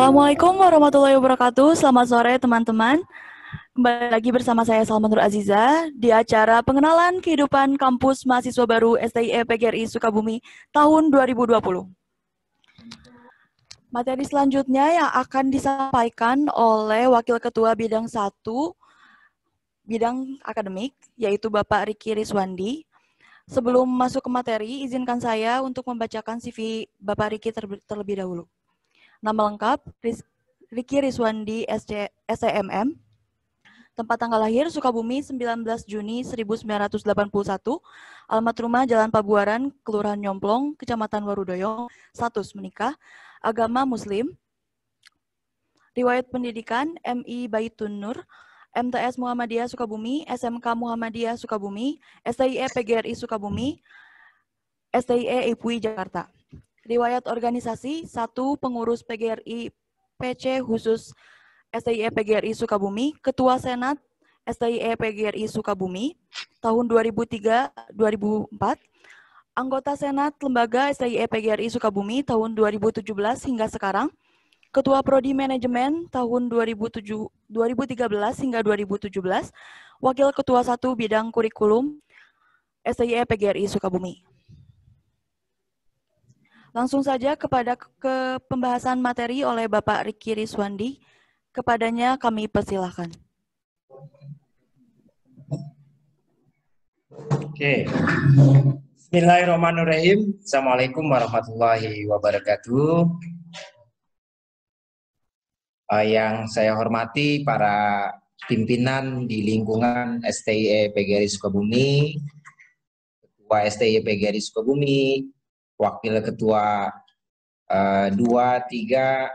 Assalamualaikum warahmatullahi wabarakatuh. Selamat sore teman-teman. Kembali lagi bersama saya Salma Nur Aziza di acara pengenalan kehidupan kampus mahasiswa baru STIE PGRI Sukabumi tahun 2020. Materi selanjutnya yang akan disampaikan oleh Wakil Ketua Bidang 1 Bidang Akademik, yaitu Bapak Riki Riswandi. Sebelum masuk ke materi, izinkan saya untuk membacakan CV Bapak Riki terlebih dahulu. Nama lengkap, Riki Riswandi SCMM. Tempat tanggal lahir, Sukabumi, 19 Juni 1981. Alamat rumah, Jalan Pabuaran, Kelurahan Nyomplong, Kecamatan Warudoyong. Status menikah. Agama Muslim. Riwayat pendidikan, MI Baitun Nur, MTS Muhammadiyah Sukabumi, SMK Muhammadiyah Sukabumi, STIE PGRI Sukabumi, STIE IPUI Jakarta. Riwayat organisasi, 1. Pengurus PGRI PC khusus STIE PGRI Sukabumi, Ketua Senat STIE PGRI Sukabumi, tahun 2003-2004, anggota Senat Lembaga STIE PGRI Sukabumi tahun 2017 hingga sekarang, Ketua Prodi Manajemen tahun 2013 hingga 2017, Wakil Ketua 1 Bidang Kurikulum STIE PGRI Sukabumi. Langsung saja kepada pembahasan materi oleh Bapak Riki Riswandi. Kepadanya kami persilahkan. Oke. Bismillahirrahmanirrahim. Assalamualaikum warahmatullahi wabarakatuh. Yang saya hormati para pimpinan di lingkungan STIE PGRI Sukabumi, Ketua STIE PGRI Sukabumi, Wakil Ketua 2, 3,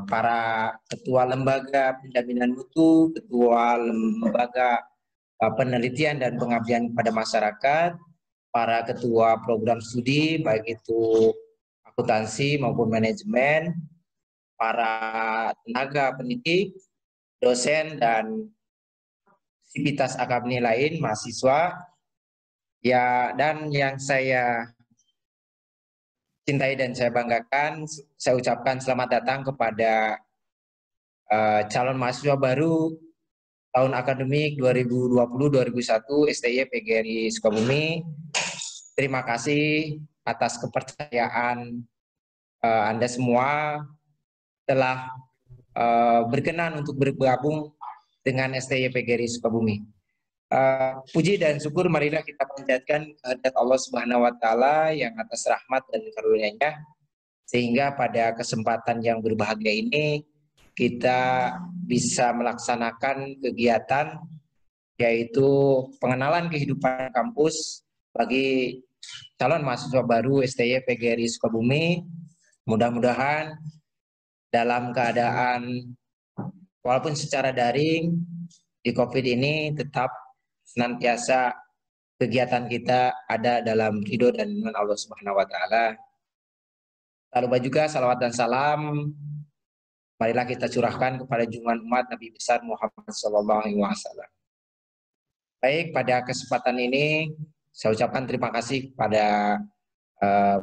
para ketua lembaga pendampingan mutu, ketua lembaga penelitian dan pengabdian pada masyarakat, para ketua program studi, baik itu akuntansi maupun manajemen, para tenaga pendidik, dosen, dan sivitas akademi lain, mahasiswa, ya, dan yang saya cintai dan saya banggakan, saya ucapkan selamat datang kepada calon mahasiswa baru tahun akademik 2020-2021 STIE PGRI Sukabumi. Terima kasih atas kepercayaan Anda semua telah berkenan untuk bergabung dengan STIE PGRI Sukabumi. Puji dan syukur marilah kita panjatkan kehadirat Allah Subhanahu wa taala yang atas rahmat dan karunia-Nya, sehingga pada kesempatan yang berbahagia ini kita bisa melaksanakan kegiatan yaitu pengenalan kehidupan kampus bagi calon mahasiswa baru STIE PGRI Sukabumi. Mudah-mudahan dalam keadaan walaupun secara daring di COVID ini tetap senantiasa kegiatan kita ada dalam ridho dan iman Allah Subhanahu wa taala. Tak lupa juga salawat dan salam marilah kita curahkan kepada junjungan umat Nabi besar Muhammad SAW. Baik, pada kesempatan ini saya ucapkan terima kasih kepada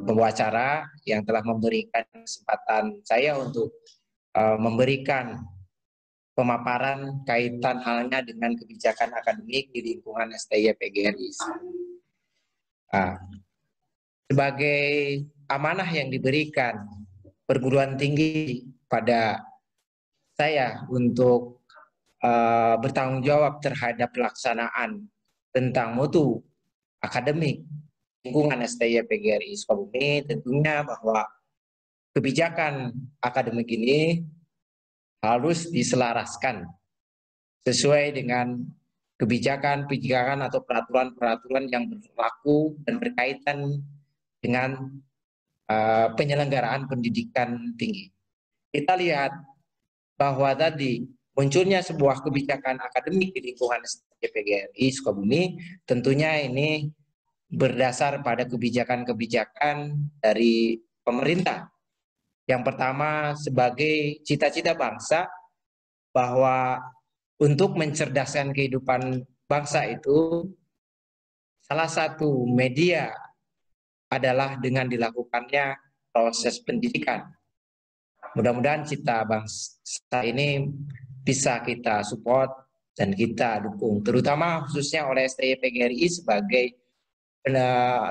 pembawa acara yang telah memberikan kesempatan saya untuk memberikan pemaparan kaitan halnya dengan kebijakan akademik di lingkungan STIE PGRI. Sebagai amanah yang diberikan perguruan tinggi pada saya untuk bertanggung jawab terhadap pelaksanaan tentang mutu akademik lingkungan STIE PGRI Sukabumi, tentunya bahwa kebijakan akademik ini harus diselaraskan sesuai dengan kebijakan atau peraturan-peraturan yang berlaku dan berkaitan dengan penyelenggaraan pendidikan tinggi. Kita lihat bahwa tadi munculnya sebuah kebijakan akademik di lingkungan STIE PGRI Sukabumi, tentunya ini berdasar pada kebijakan-kebijakan dari pemerintah. Yang pertama, sebagai cita-cita bangsa, bahwa untuk mencerdaskan kehidupan bangsa itu salah satu media adalah dengan dilakukannya proses pendidikan. Mudah-mudahan cita bangsa ini bisa kita support dan kita dukung, terutama khususnya oleh STY PGRI sebagai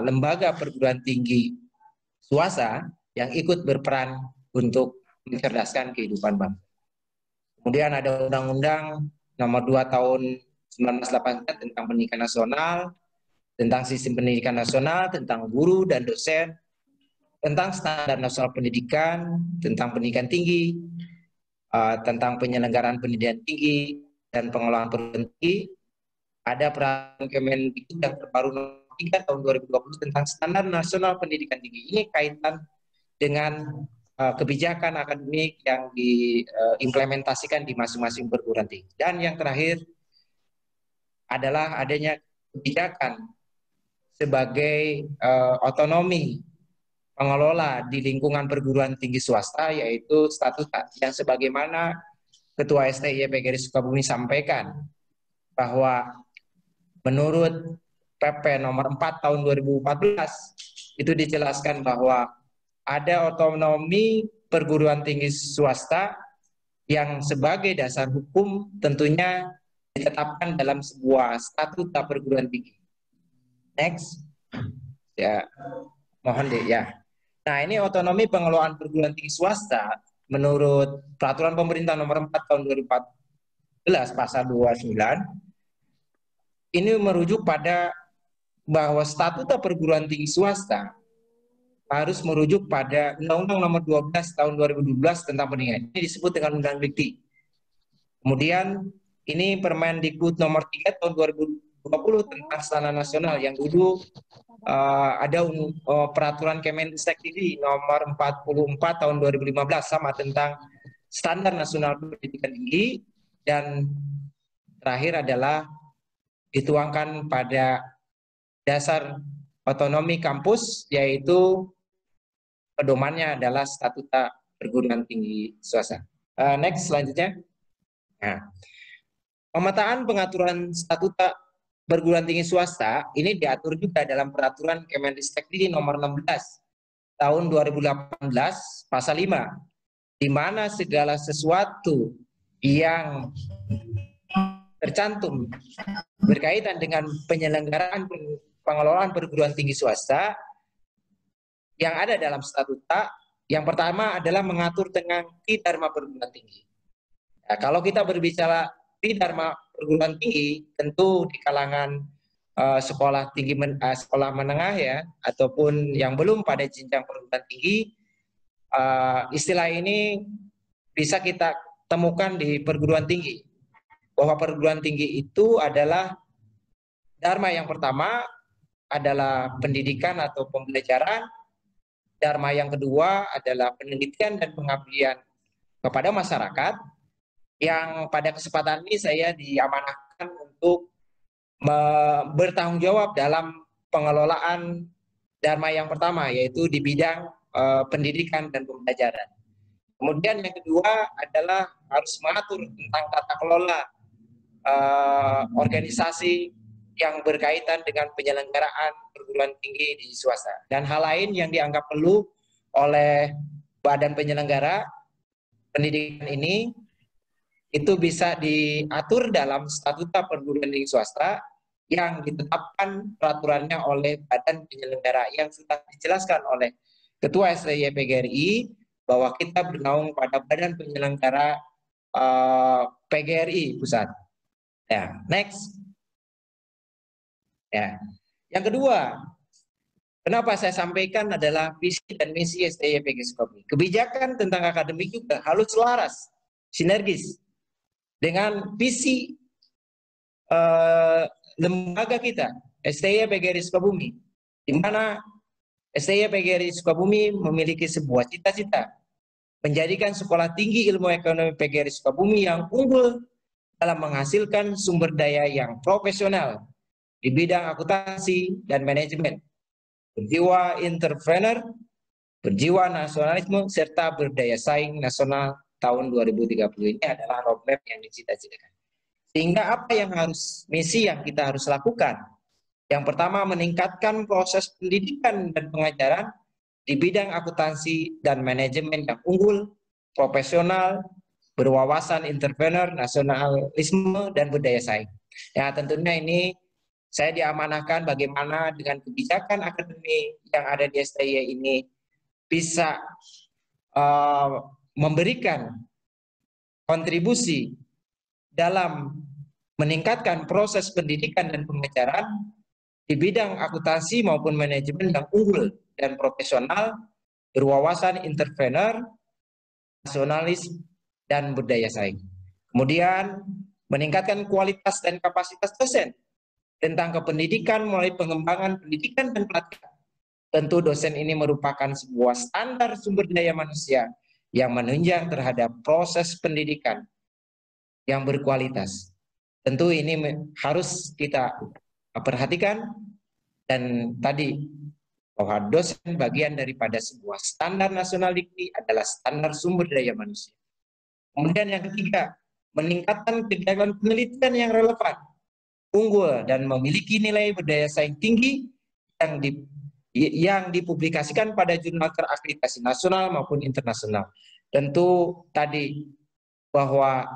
lembaga perguruan tinggi swasta yang ikut berperan untuk mencerdaskan kehidupan bangsa. Kemudian ada Undang-Undang Nomor 2 Tahun 1984 tentang pendidikan nasional, tentang sistem pendidikan nasional, tentang guru dan dosen, tentang standar nasional pendidikan, tentang pendidikan tinggi, tentang penyelenggaraan pendidikan tinggi dan pengelolaan perguruan tinggi. Ada peraturan Kemendikbud yang terbaru nomor 3 tahun 2020 tentang standar nasional pendidikan tinggi. Ini kaitan dengan kebijakan akademik yang diimplementasikan di masing-masing perguruan tinggi. Dan yang terakhir adalah adanya kebijakan sebagai otonomi pengelola di lingkungan perguruan tinggi swasta, yaitu statuta yang sebagaimana Ketua STY PGRI Sukabumi sampaikan bahwa menurut PP nomor 4 tahun 2014 itu dijelaskan bahwa ada otonomi perguruan tinggi swasta yang sebagai dasar hukum tentunya ditetapkan dalam sebuah statuta perguruan tinggi. Next. Ya, mohon deh ya. Nah, ini otonomi pengelolaan perguruan tinggi swasta menurut peraturan pemerintah nomor 4 tahun 2014 pasal 29 ini merujuk pada bahwa statuta perguruan tinggi swasta harus merujuk pada Undang-Undang Nomor 12 Tahun 2012 tentang pendidikan. Ini disebut dengan Undang Dikti. Kemudian ini Permendikbud Nomor 3 Tahun 2020 tentang standar nasional yang dulu ada peraturan Kemendikbud Nomor 44 Tahun 2015 sama tentang standar nasional pendidikan tinggi, dan terakhir adalah dituangkan pada dasar otonomi kampus, yaitu pedomannya adalah statuta perguruan tinggi swasta. Next, selanjutnya. Nah, pemetaan pengaturan statuta perguruan tinggi swasta ini diatur juga dalam peraturan Kemendikbud nomor 16 tahun 2018 pasal 5, di mana segala sesuatu yang tercantum berkaitan dengan penyelenggaraan pengelolaan perguruan tinggi swasta yang ada dalam statuta, yang pertama adalah mengatur tentang Tridharma perguruan tinggi. Nah, kalau kita berbicara Tridharma perguruan tinggi, tentu di kalangan sekolah tinggi sekolah menengah ya, ataupun yang belum pada jenjang perguruan tinggi, istilah ini bisa kita temukan di perguruan tinggi. Bahwa perguruan tinggi itu adalah dharma yang pertama adalah pendidikan atau pembelajaran, dharma yang kedua adalah penelitian dan pengabdian kepada masyarakat, yang pada kesempatan ini saya diamanahkan untuk bertanggung jawab dalam pengelolaan dharma yang pertama, yaitu di bidang pendidikan dan pembelajaran. Kemudian yang kedua adalah harus mengatur tentang tata kelola organisasi yang berkaitan dengan penyelenggaraan perguruan tinggi di swasta. Dan hal lain yang dianggap perlu oleh badan penyelenggara pendidikan ini itu bisa diatur dalam statuta perguruan tinggi swasta yang ditetapkan peraturannya oleh badan penyelenggara yang sudah dijelaskan oleh Ketua STY PGRI bahwa kita bernaung pada badan penyelenggara PGRI pusat. Ya, next. Ya, yang kedua, kenapa saya sampaikan adalah visi dan misi STY PGRI Sukabumi. Kebijakan tentang akademik juga harus selaras, sinergis dengan visi lembaga kita, STY PGRI Sukabumi, di mana STY PGRI Sukabumi memiliki sebuah cita-cita menjadikan Sekolah Tinggi Ilmu Ekonomi PGRI Sukabumi yang unggul dalam menghasilkan sumber daya yang profesional di bidang akuntansi dan manajemen, berjiwa entrepreneur, berjiwa nasionalisme, serta berdaya saing nasional tahun 2030. Ini adalah roadmap yang dicita-citakan. Sehingga apa yang misi yang kita harus lakukan? Yang pertama, meningkatkan proses pendidikan dan pengajaran di bidang akuntansi dan manajemen yang unggul profesional, berwawasan, entrepreneur, nasionalisme, dan budaya saing. Ya, tentunya ini saya diamanahkan bagaimana dengan kebijakan akademik yang ada di STY ini bisa memberikan kontribusi dalam meningkatkan proses pendidikan dan pengajaran di bidang akuntansi maupun manajemen yang unggul dan profesional, berwawasan, entrepreneur, nasionalis, dan budaya saing. Kemudian meningkatkan kualitas dan kapasitas dosen tentang kependidikan melalui pengembangan pendidikan dan pelatihan. Tentu dosen ini merupakan sebuah standar sumber daya manusia yang menunjang terhadap proses pendidikan yang berkualitas. Tentu ini harus kita perhatikan, dan tadi bahwa dosen bagian daripada sebuah standar nasional dikti adalah standar sumber daya manusia. Kemudian yang ketiga, meningkatkan kegiatan penelitian yang relevan, unggul, dan memiliki nilai berdaya saing tinggi yang dipublikasikan pada jurnal terakreditasi nasional maupun internasional. Tentu tadi bahwa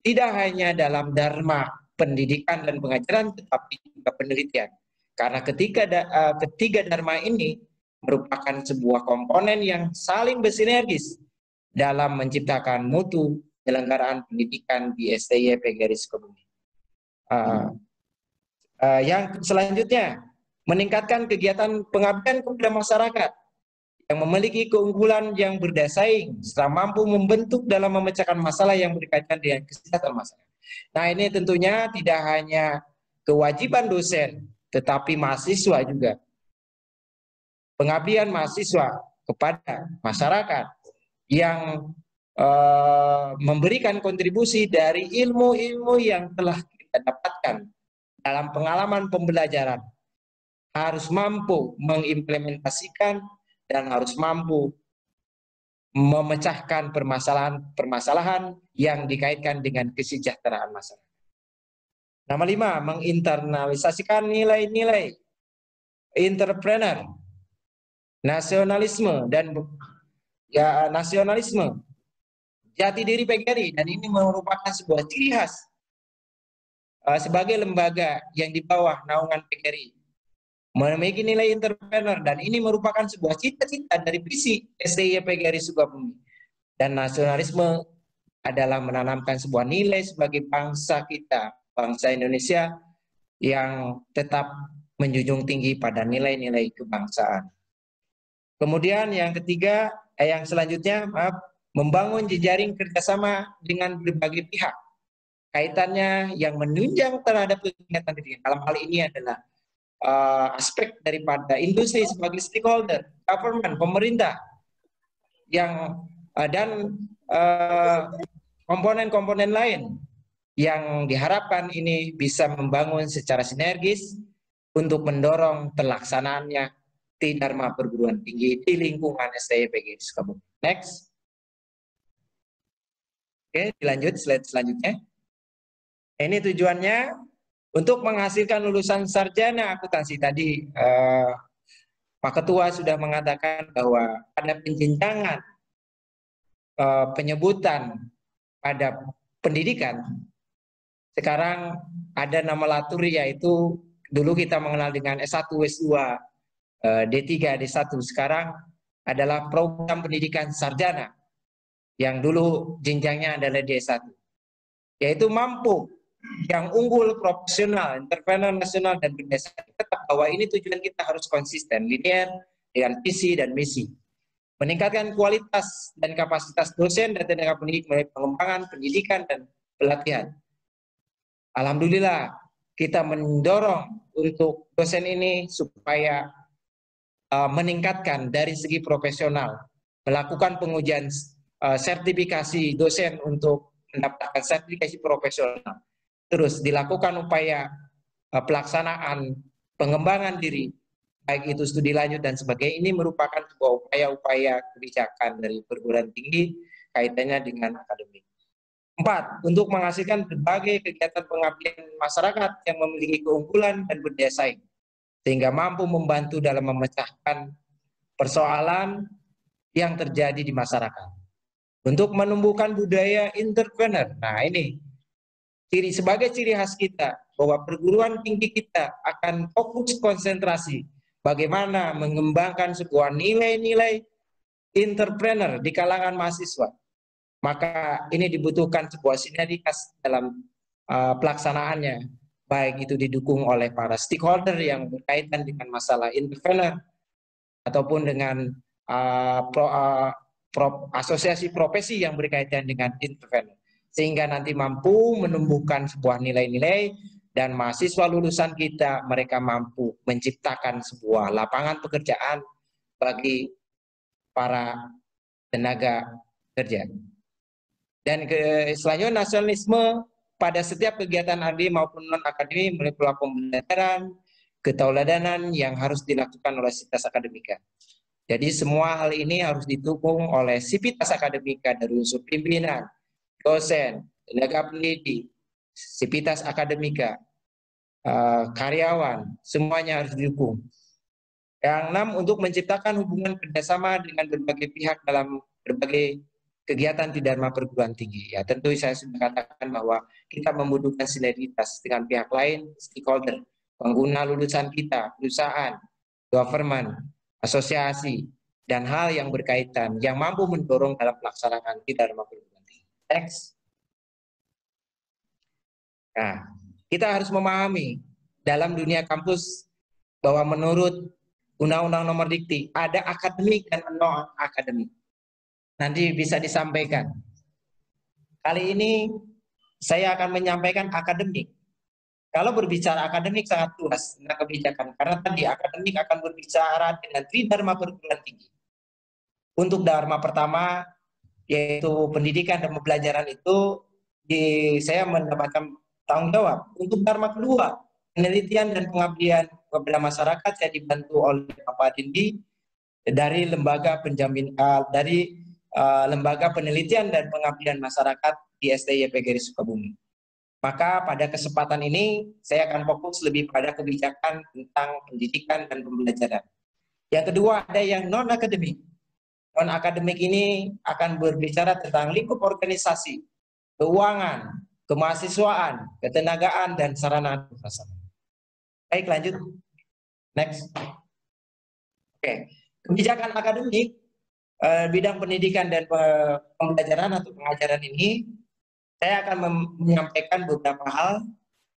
tidak hanya dalam dharma pendidikan dan pengajaran, tetapi juga penelitian. Karena ketiga dharma ini merupakan sebuah komponen yang saling bersinergis dalam menciptakan mutu penyelenggaraan pendidikan di STY PGRI Sukabumi. Yang selanjutnya, meningkatkan kegiatan pengabdian kepada masyarakat yang memiliki keunggulan yang berdaya saing serta mampu membentuk dalam memecahkan masalah yang berkaitan dengan kesehatan masyarakat. Nah, ini tentunya tidak hanya kewajiban dosen, tetapi mahasiswa juga. Pengabdian mahasiswa kepada masyarakat yang memberikan kontribusi dari ilmu-ilmu yang telah kita dapatkan dalam pengalaman pembelajaran, harus mampu mengimplementasikan dan harus mampu memecahkan permasalahan yang dikaitkan dengan kesejahteraan masyarakat. Nomor 5, menginternalisasikan nilai-nilai entrepreneur, nasionalisme, dan nasionalisme jati diri PGRI, dan ini merupakan sebuah ciri khas sebagai lembaga yang di bawah naungan PGRI, memiliki nilai entrepreneur, dan ini merupakan sebuah cita-cita dari visi STY PGRI Sukabumi. Dan nasionalisme adalah menanamkan sebuah nilai sebagai bangsa kita, bangsa Indonesia, yang tetap menjunjung tinggi pada nilai-nilai kebangsaan. Kemudian yang ketiga, yang selanjutnya, membangun jejaring kerjasama dengan berbagai pihak. Kaitannya yang menunjang terhadap kegiatan pendidikan. Dalam hal ini adalah aspek daripada industri sebagai stakeholder, government, pemerintah, yang dan komponen-komponen lain yang diharapkan ini bisa membangun secara sinergis untuk mendorong terlaksanaannya Dharma perguruan tinggi di lingkungan STY PGRI Sukabumi. Next. Oke, dilanjut slide selanjutnya. Ini tujuannya untuk menghasilkan lulusan sarjana akuntansi. Tadi Pak Ketua sudah mengatakan bahwa ada penjenjangan penyebutan pada pendidikan. Sekarang ada nama laturi, yaitu dulu kita mengenal dengan S1, S2, D3, D1. Sekarang adalah program pendidikan sarjana yang dulu jenjangnya adalah D1, yaitu mampu, yang unggul, profesional, entrepreneur, nasional, dan berdasar. Tetap bahwa ini tujuan kita harus konsisten, linear dengan visi dan misi. Meningkatkan kualitas dan kapasitas dosen dan tenaga pendidik melalui pengembangan pendidikan dan pelatihan. Alhamdulillah, kita mendorong untuk dosen ini supaya meningkatkan dari segi profesional, melakukan pengujian sertifikasi dosen untuk mendapatkan sertifikasi profesional. Terus dilakukan upaya pelaksanaan pengembangan diri, baik itu studi lanjut dan sebagainya. Ini merupakan sebuah upaya-upaya kebijakan dari perguruan tinggi kaitannya dengan akademik. 4, untuk menghasilkan berbagai kegiatan pengabdian masyarakat yang memiliki keunggulan dan berdaya saing, sehingga mampu membantu dalam memecahkan persoalan yang terjadi di masyarakat. untuk menumbuhkan budaya entrepreneur. Nah, ini sebagai ciri khas kita bahwa perguruan tinggi kita akan fokus konsentrasi bagaimana mengembangkan sebuah nilai-nilai entrepreneur di kalangan mahasiswa. Maka ini dibutuhkan sebuah sinergitas dalam pelaksanaannya, baik itu didukung oleh para stakeholder yang berkaitan dengan masalah entrepreneur ataupun dengan asosiasi profesi yang berkaitan dengan entrepreneur, sehingga nanti mampu menumbuhkan sebuah nilai-nilai dan mahasiswa lulusan kita mereka mampu menciptakan sebuah lapangan pekerjaan bagi para tenaga kerja. Dan selanjutnya nasionalisme pada setiap kegiatan akademik maupun non akademik merupakan pembelajaran ketauladanan yang harus dilakukan oleh sivitas akademika. Jadi semua hal ini harus didukung oleh sivitas akademika dari unsur pimpinan, dosen, tenaga pendidik, sivitas akademika, karyawan, semuanya harus didukung. Yang 6, untuk menciptakan hubungan kerjasama dengan berbagai pihak dalam berbagai kegiatan di Dharma perguruan tinggi. Ya, tentu saya sudah katakan bahwa kita membutuhkan sinergitas dengan pihak lain, stakeholder, pengguna lulusan kita, perusahaan, government, asosiasi, dan hal yang berkaitan yang mampu mendorong dalam pelaksanaan di Dharma perguruan tinggi. Next. Nah, kita harus memahami dalam dunia kampus bahwa menurut Undang-Undang Nomor Dikti ada akademik dan non akademik. Nanti bisa disampaikan. Kali ini saya akan menyampaikan akademik. Kalau berbicara akademik sangat luas tentang kebijakan, karena tadi akademik akan berbicara dengan tridharma perguruan tinggi. Untuk dharma pertama, yaitu pendidikan dan pembelajaran itu, saya mendapatkan tanggung jawab. Untuk dharma kedua, penelitian dan pengabdian kepada masyarakat, saya dibantu oleh Bapak Dindi dari lembaga penjamin Lembaga Penelitian dan Pengabdian Masyarakat di STY PGRI Sukabumi. Maka pada kesempatan ini saya akan fokus lebih pada kebijakan tentang pendidikan dan pembelajaran. Yang kedua ada yang non-akademik. Non-akademik ini akan berbicara tentang lingkup organisasi, keuangan, kemahasiswaan, ketenagaan, dan sarana prasarana. Baik, lanjut. Next. Oke. Kebijakan akademik bidang pendidikan dan pembelajaran atau pengajaran ini, saya akan menyampaikan beberapa hal.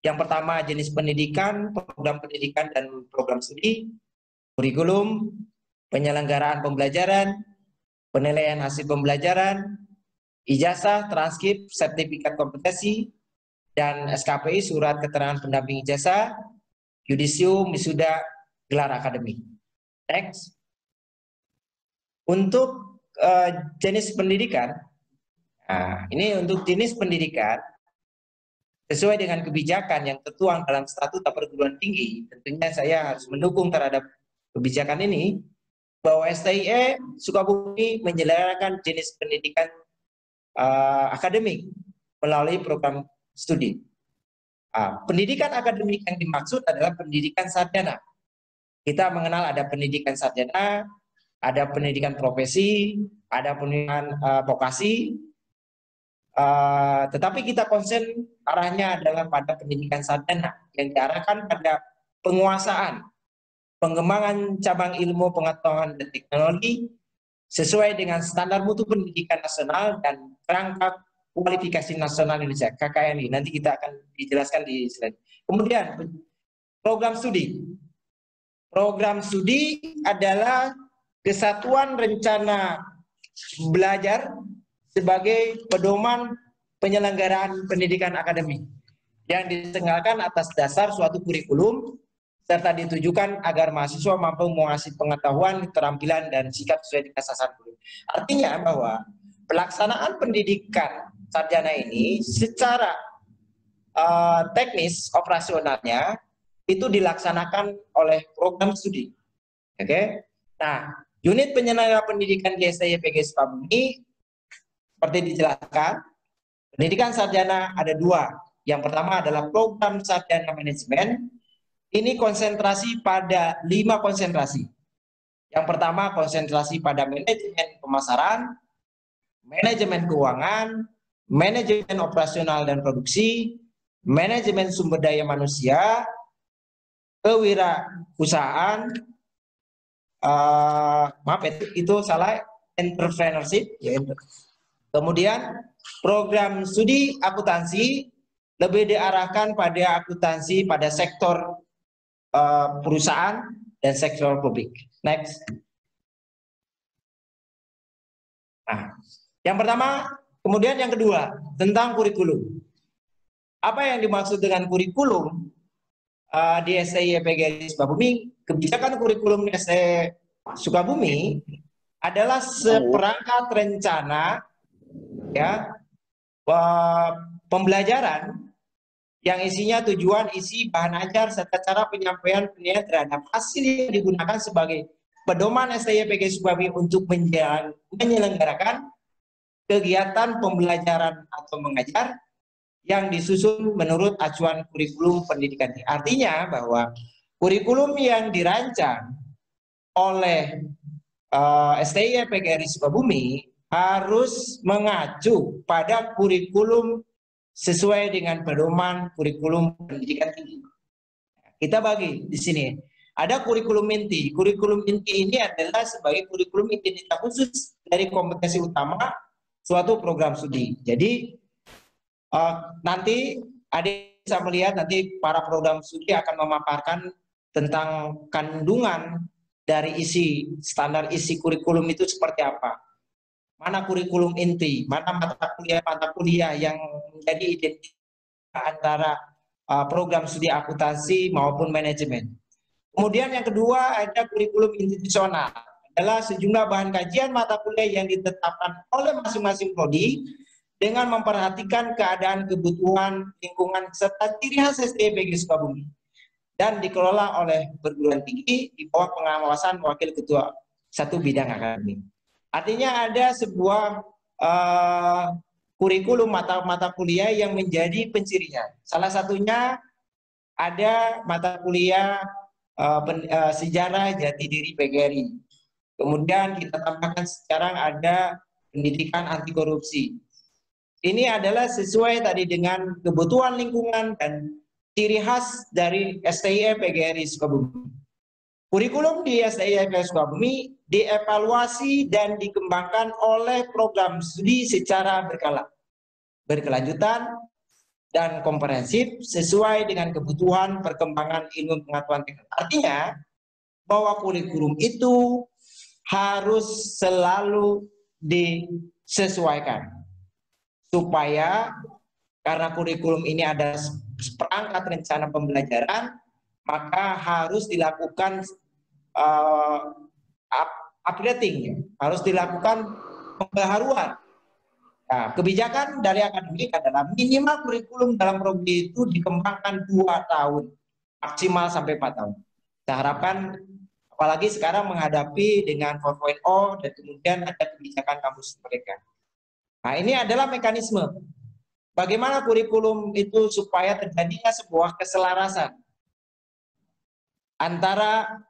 Yang pertama, jenis pendidikan, program pendidikan dan program studi, kurikulum, penyelenggaraan pembelajaran, penilaian hasil pembelajaran, ijazah, transkrip, sertifikat kompetensi, dan SKPI, surat keterangan pendamping ijazah, yudisium, wisuda, gelar akademik. Next. Untuk jenis pendidikan, nah, ini untuk jenis pendidikan sesuai dengan kebijakan yang tertuang dalam statuta perguruan tinggi, tentunya saya harus mendukung terhadap kebijakan ini, bahwa STIE Sukabumi menyelenggarakan jenis pendidikan akademik melalui program studi. Pendidikan akademik yang dimaksud adalah pendidikan sarjana. Kita mengenal ada pendidikan sarjana, ada pendidikan profesi, ada pendidikan vokasi, tetapi kita konsen arahnya adalah pada pendidikan sarjana yang diarahkan pada penguasaan, pengembangan cabang ilmu pengetahuan dan teknologi sesuai dengan standar mutu pendidikan nasional dan kerangka kualifikasi nasional Indonesia (KKNI). Nanti kita akan dijelaskan di slide. Kemudian program studi. Program studi adalah kesatuan rencana belajar sebagai pedoman penyelenggaraan pendidikan akademik yang diselenggarakan atas dasar suatu kurikulum serta ditujukan agar mahasiswa mampu menguasai pengetahuan, keterampilan, dan sikap sesuai dengan sasaran kurikulum. Artinya bahwa pelaksanaan pendidikan sarjana ini secara teknis operasionalnya itu dilaksanakan oleh program studi. Oke. Nah, unit penyelenggara pendidikan di STY PGRI Sukabumi seperti dijelaskan, pendidikan sarjana ada dua. Yang pertama adalah program sarjana manajemen. Ini konsentrasi pada 5 konsentrasi. Yang pertama konsentrasi pada manajemen pemasaran, manajemen keuangan, manajemen operasional dan produksi, manajemen sumber daya manusia, kewirausahaan, maaf itu salah, entrepreneurship, ya. Kemudian program studi akuntansi lebih diarahkan pada akuntansi pada sektor perusahaan dan sektor publik. Next. Nah, yang pertama, kemudian yang kedua tentang kurikulum. Apa yang dimaksud dengan kurikulum di STI PGRI Sukabumi? Kebijakan kurikulum di STI Sukabumi adalah seperangkat rencana, ya, pembelajaran yang isinya tujuan, isi, bahan ajar, serta cara penyampaian penilaian terhadap hasil yang digunakan sebagai pedoman STI PGRI Sukabumi untuk menyelenggarakan kegiatan pembelajaran atau mengajar yang disusun menurut acuan kurikulum pendidikan. Artinya bahwa kurikulum yang dirancang oleh STI PGRI Sukabumi harus mengacu pada kurikulum sesuai dengan pedoman kurikulum pendidikan tinggi. Kita bagi di sini. Ada kurikulum inti. Kurikulum inti ini adalah sebagai kurikulum identitas khusus dari kompetensi utama suatu program studi. Jadi nanti adik bisa melihat nanti para program studi akan memaparkan tentang kandungan dari isi standar isi kurikulum itu seperti apa. Mana kurikulum inti, mana mata kuliah yang menjadi identitas antara program studi akuntansi maupun manajemen. Kemudian yang kedua ada kurikulum institusional, adalah sejumlah bahan kajian mata kuliah yang ditetapkan oleh masing-masing prodi dengan memperhatikan keadaan kebutuhan lingkungan serta ciri khas STI PGRI Sukabumi dan dikelola oleh perguruan tinggi di bawah pengawasan wakil ketua satu bidang akademik. Artinya ada sebuah kurikulum mata kuliah yang menjadi pencirinya. Salah satunya ada mata kuliah sejarah jati diri PGRI. Kemudian kita tambahkan sekarang ada pendidikan anti korupsi. Ini adalah sesuai tadi dengan kebutuhan lingkungan dan ciri khas dari STI PGRI Sukabumi. Kurikulum di STI PGRI Sukabumi dievaluasi dan dikembangkan oleh program studi secara berkelanjutan dan komprehensif sesuai dengan kebutuhan perkembangan ilmu pengetahuan teknologi. Artinya bahwa kurikulum itu harus selalu disesuaikan supaya karena kurikulum ini ada perangkat rencana pembelajaran, maka harus dilakukan updating, harus dilakukan pembaharuan. Nah, kebijakan dari akademik adalah minimal kurikulum dalam prodi itu dikembangkan 2 tahun, maksimal sampai 4 tahun. Saya harapkan, apalagi sekarang menghadapi dengan 4.0 dan kemudian ada kebijakan kampus mereka. Nah, ini adalah mekanisme bagaimana kurikulum itu supaya terjadinya sebuah keselarasan antara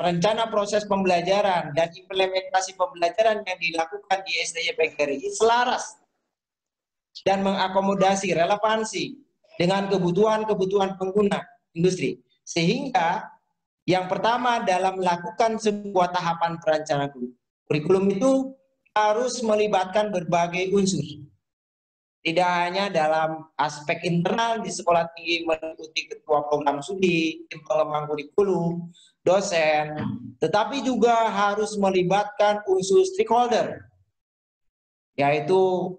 rencana proses pembelajaran dan implementasi pembelajaran yang dilakukan di STI PGRI selaras dan mengakomodasi relevansi dengan kebutuhan pengguna industri. Sehingga yang pertama dalam melakukan sebuah tahapan perencanaan kurikulum itu harus melibatkan berbagai unsur. Tidak hanya dalam aspek internal di sekolah tinggi meliputi ketua program studi, tim pengembang kurikulum, dosen, tetapi juga harus melibatkan unsur stakeholder, yaitu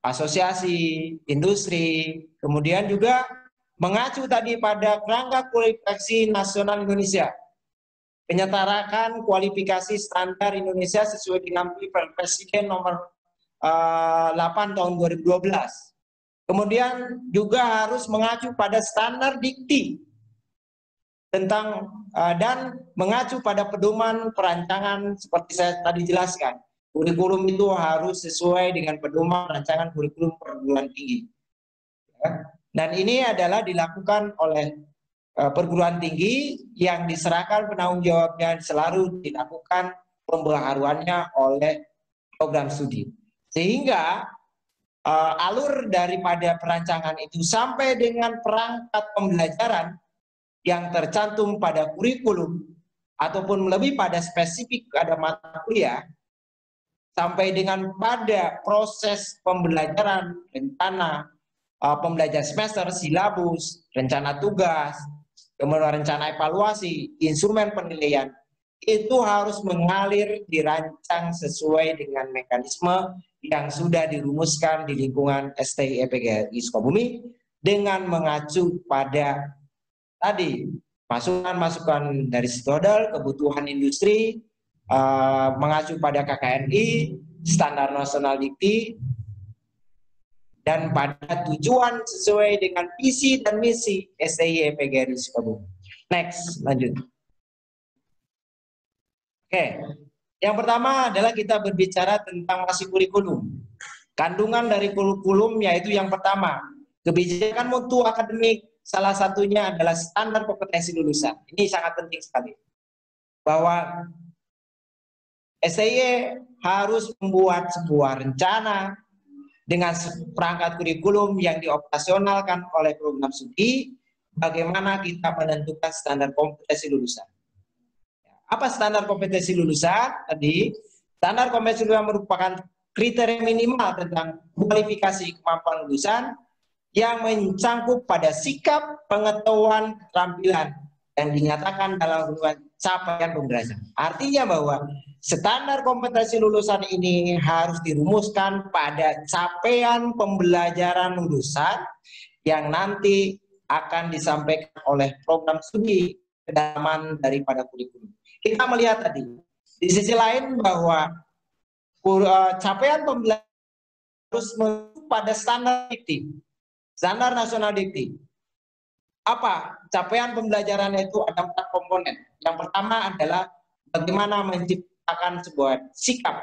asosiasi, industri, kemudian juga mengacu tadi pada kerangka kualifikasi nasional Indonesia, penyetarakan kualifikasi standar Indonesia sesuai dengan Presiden nomor 8 tahun 2012. Kemudian juga harus mengacu pada standar dikti tentang dan mengacu pada pedoman perancangan seperti saya tadi jelaskan. Kurikulum itu harus sesuai dengan pedoman rancangan kurikulum perguruan tinggi. Dan ini adalah dilakukan oleh perguruan tinggi yang diserahkan penanggung jawabnya selalu dilakukan pembaharuannya oleh program studi. Sehingga alur daripada perancangan itu sampai dengan perangkat pembelajaran yang tercantum pada kurikulum ataupun lebih pada spesifik pada mata kuliah, sampai dengan pada proses pembelajaran, rencana pembelajaran semester, silabus, rencana tugas, kemudian rencana evaluasi, instrumen penilaian, itu harus mengalir, dirancang sesuai dengan mekanisme yang sudah dirumuskan di lingkungan STI PGRI Sukabumi dengan mengacu pada tadi masukan-masukan dari stakeholder, kebutuhan industri, mengacu pada KKNI, standar nasional dikti, dan pada tujuan sesuai dengan visi dan misi STI PGRI Sukabumi. Next, lanjut. Oke, yang pertama adalah kita berbicara tentang masih kurikulum. Kandungan dari kurikulum yaitu yang pertama, kebijakan mutu akademik, salah satunya adalah standar kompetensi lulusan. Ini sangat penting sekali. Bahwa STI harus membuat sebuah rencana dengan perangkat kurikulum yang dioperasionalkan oleh program studi, bagaimana kita menentukan standar kompetensi lulusan. Apa standar kompetensi lulusan? Tadi, standar kompetensi lulusan merupakan kriteria minimal tentang kualifikasi kemampuan lulusan yang mencangkup pada sikap, pengetahuan, keterampilan yang dinyatakan dalam hubungan capaian pembelajaran. Artinya bahwa standar kompetensi lulusan ini harus dirumuskan pada capaian pembelajaran lulusan yang nanti akan disampaikan oleh program studi kedalaman daripada kurikulum. Kita melihat tadi, di sisi lain bahwa capaian pembelajaran harus pada standar dikti, standar nasional dikti. Apa capaian pembelajaran itu? Ada 4 komponen. Yang pertama adalah bagaimana menciptakan sebuah sikap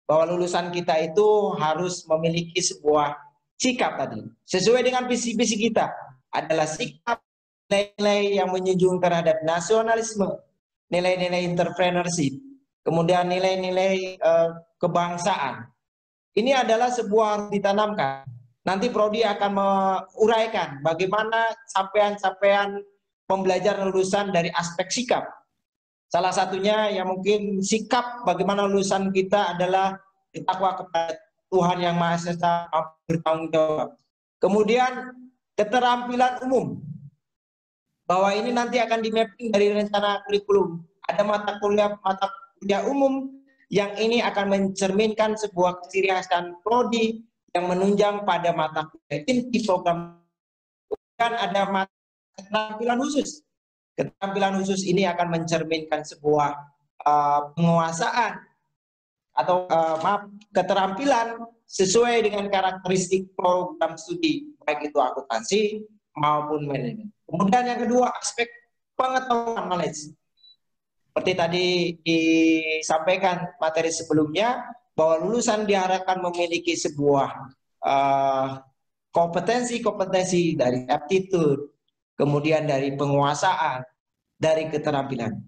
bahwa lulusan kita itu harus memiliki sebuah sikap tadi sesuai dengan visi-visi kita, adalah sikap nilai-nilai yang menjunjung terhadap nasionalisme, nilai-nilai entrepreneurship, kemudian nilai-nilai kebangsaan. Ini adalah sebuah ditanamkan. Nanti Prodi akan menguraikan bagaimana capaian-capaian pembelajaran lulusan dari aspek sikap. Salah satunya yang mungkin sikap bagaimana lulusan kita adalah bertakwa kepada Tuhan Yang Maha Esa, bertanggung jawab. Kemudian keterampilan umum, bahwa ini nanti akan di-mapping dari rencana kurikulum. Ada mata kuliah umum yang ini akan mencerminkan sebuah ciri khas dan prodi yang menunjang pada mata kuliah inti program. Dan ada mata keterampilan khusus. Keterampilan khusus ini akan mencerminkan sebuah penguasaan atau keterampilan sesuai dengan karakteristik program studi, baik itu akuntansi maupun manajemen. Kemudian yang kedua, aspek pengetahuan, knowledge. Seperti tadi disampaikan materi sebelumnya, bahwa lulusan diharapkan memiliki sebuah kompetensi-kompetensi dari aptitude, kemudian dari penguasaan, dari keterampilan.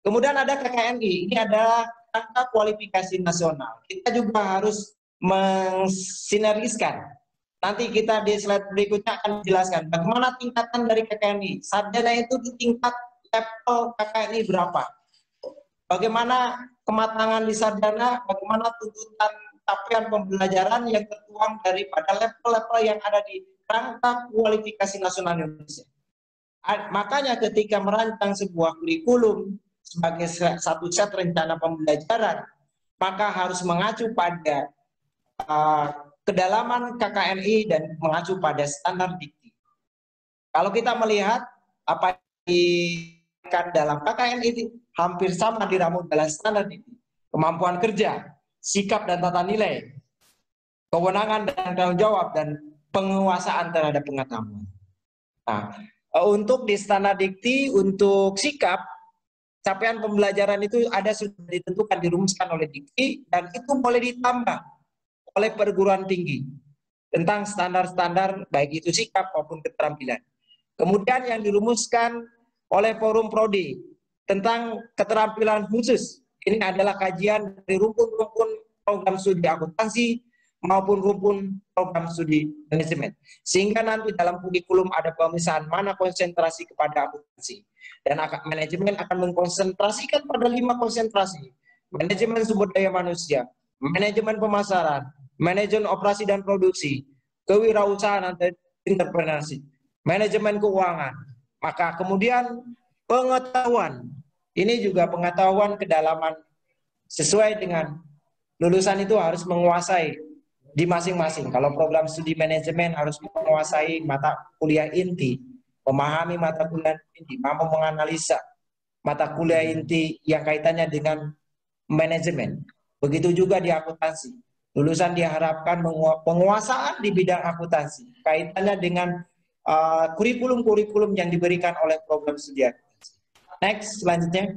Kemudian ada KKNI, ini adalah angka kualifikasi nasional. Kita juga harus mensinergiskan. Nanti kita di slide berikutnya akan menjelaskan bagaimana tingkatan dari KKNI. Sarjana itu di tingkat level KKNI berapa? Bagaimana kematangan di sarjana, bagaimana tuntutan capaian pembelajaran yang tertuang daripada level-level yang ada di rangka kualifikasi nasional Indonesia. Makanya ketika merancang sebuah kurikulum sebagai satu set rencana pembelajaran, maka harus mengacu pada kedalaman KKNI dan mengacu pada standar dikti. Kalau kita melihat apa yang dalam KKNI hampir sama diramu dalam standar dikti. Kemampuan kerja, sikap dan tata nilai, kewenangan dan tanggung jawab, dan penguasaan terhadap pengetahuan. Nah, untuk di standar dikti, untuk sikap, capaian pembelajaran itu ada sudah ditentukan, dirumuskan oleh dikti, dan itu boleh ditambah oleh perguruan tinggi tentang standar-standar baik itu sikap maupun keterampilan. Kemudian yang dirumuskan oleh forum prodi tentang keterampilan khusus, Ini adalah kajian dari rumpun-rumpun program studi akuntansi maupun rumpun program studi manajemen. Sehingga nanti dalam kurikulum ada pemisahan mana konsentrasi kepada akuntansi. Dan manajemen akan mengkonsentrasikan pada 5 konsentrasi. Manajemen sumber daya manusia, manajemen pemasaran, manajemen operasi dan produksi, kewirausahaan dan entrepreneurship, manajemen keuangan. Maka kemudian pengetahuan. Ini juga pengetahuan kedalaman sesuai dengan lulusan itu harus menguasai di masing-masing. Kalau program studi manajemen harus menguasai mata kuliah inti, memahami mata kuliah inti, mampu menganalisa mata kuliah inti yang kaitannya dengan manajemen. Begitu juga di akuntansi. Lulusan diharapkan penguasaan di bidang akuntansi, kaitannya dengan kurikulum-kurikulum yang diberikan oleh program studi akuntansi. Next, selanjutnya.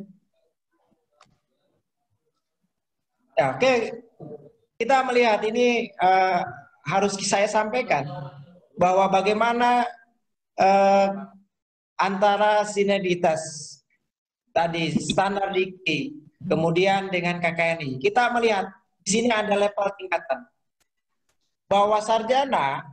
Ya, oke, kita melihat ini harus saya sampaikan bahwa bagaimana antara sinergitas tadi standar dikti, kemudian dengan KKNI. Kita melihat di sini ada level tingkatan. Bahwa sarjana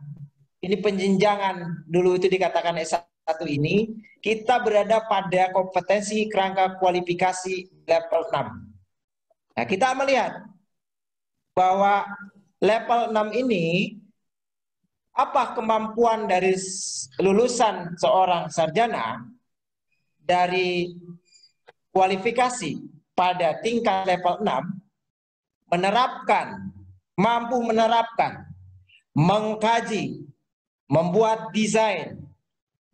ini penjenjangan dulu itu dikatakan S1 ini, kita berada pada kompetensi kerangka kualifikasi level 6. Nah, kita melihat bahwa level 6 ini apa kemampuan dari lulusan seorang sarjana dari kualifikasi pada tingkat level 6 mampu menerapkan, mengkaji, membuat desain,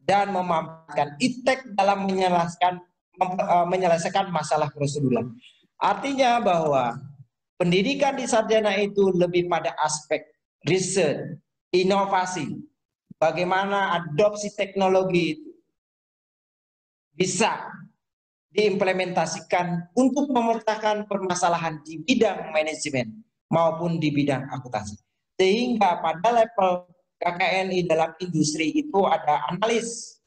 dan memanfaatkan iptek dalam menyelesaikan masalah prosedural. Artinya bahwa pendidikan di sarjana itu lebih pada aspek riset, inovasi, bagaimana adopsi teknologi itu bisa diimplementasikan untuk memecahkan permasalahan di bidang manajemen maupun di bidang akuntansi. Sehingga pada level KKNI dalam industri itu ada analis.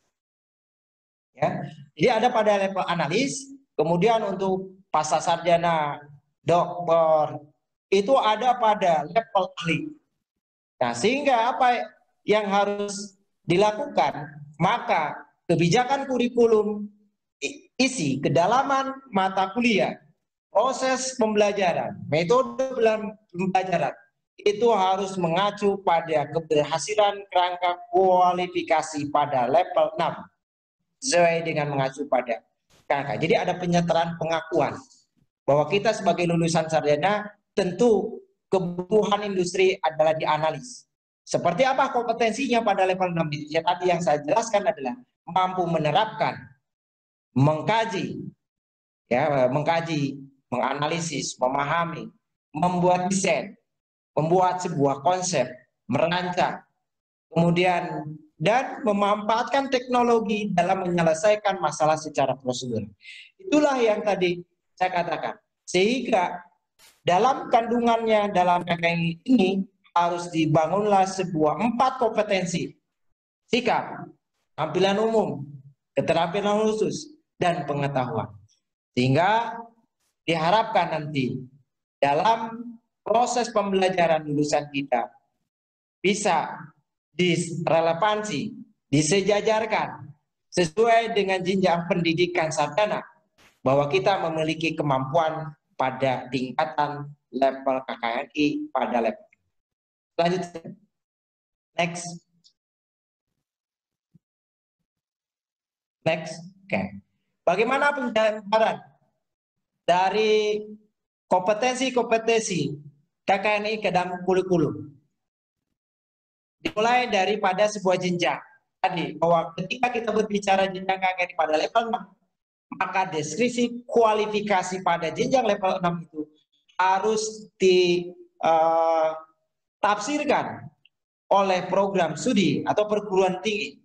Ya. Jadi ada pada level analis, kemudian untuk pasca sarjana, doktor, itu ada pada level ahli. Nah, sehingga apa yang harus dilakukan? Maka kebijakan kurikulum, isi, kedalaman mata kuliah, proses pembelajaran, metode pembelajaran, itu harus mengacu pada keberhasilan kerangka kualifikasi pada level 6 sesuai dengan mengacu pada kerangka. Jadi ada penyetaraan pengakuan bahwa kita sebagai lulusan sarjana tentu kebutuhan industri adalah dianalis. Seperti apa kompetensinya pada level 6 itu? Ya, tadi yang saya jelaskan adalah mampu menerapkan, mengkaji, ya, menganalisis, memahami, membuat desain, membuat sebuah konsep, merancang, kemudian dan memanfaatkan teknologi dalam menyelesaikan masalah secara prosedur. Itulah yang tadi saya katakan. Sehingga dalam kandungannya dalam KKNI ini harus dibangunlah sebuah 4 kompetensi: sikap, tampilan umum, keterampilan khusus, dan pengetahuan. Sehingga diharapkan nanti dalam proses pembelajaran lulusan kita bisa direlevansi, disejajarkan sesuai dengan jenjang pendidikan sarjana, bahwa kita memiliki kemampuan pada tingkatan level KKNI pada level. Selanjutnya, next. Oke. Bagaimana penjabaran dari kompetensi-kompetensi KKNI ke dalam kurikulum? Dimulai daripada sebuah jenjang. Tadi, bahwa ketika kita berbicara jenjang KKNI pada level 6, maka deskripsi kualifikasi pada jenjang level 6 itu harus ditafsirkan oleh program studi atau perguruan tinggi.